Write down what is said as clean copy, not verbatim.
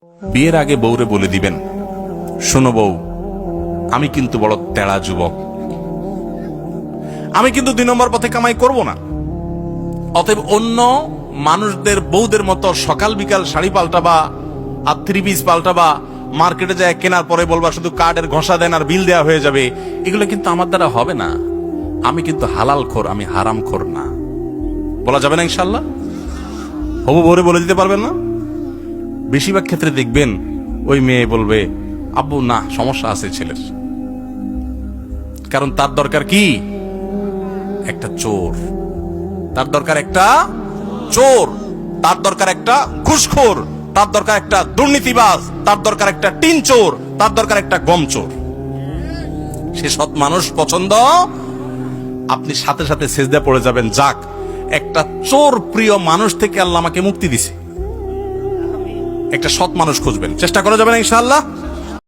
বিয়ের আগে বউরে বলে দিবেন, শোনো বউ, আমি কিন্তু বড় তেড়া যুবক, আমি কিন্তু 2 নম্বর পথে কামাই করব না। অতএব অন্য মানুষদের বউদের মতো সকাল বিকাল শাড়ি পাল্টাবা আর 3 পিস পাল্টাবা, মার্কেটে যায় কেনার পরে বলবা শুধু কার্ডের ঘষা দেন আর বিল দেওয়া হয়ে যাবে, এগুলো কিন্তু আমার দ্বারা হবে না। আমি কিন্তু হালাল খোর, আমি হারাম খোর না। বলা যাবে না ইনশাল্লাহ? হবু বউরে বলে দিতে পারবেন না? বেশিরভাগ ক্ষেত্রে দেখবেন ওই মেয়ে বলবে, আব্বু না, সমস্যা আছে ছেলের, কারণ তার দরকার কি? একটা চোর। তার দরকার একটা চোর, তার দরকার একটা ঘুষখোর, তার দরকার একটা দুর্নীতিবাজ, তার দরকার একটা টিন চোর, তার দরকার একটা গম চোর। সে সৎ মানুষ পছন্দ, আপনি সাথে সাথে সেজদা পড়ে যাবেন, যাক একটা চোর প্রিয় মানুষ থেকে আল্লাহ আমাকে মুক্তি দিছে। একটা সৎ মানুষ খুঁজবেন, চেষ্টা করা যাবে না ইনশাআল্লাহ?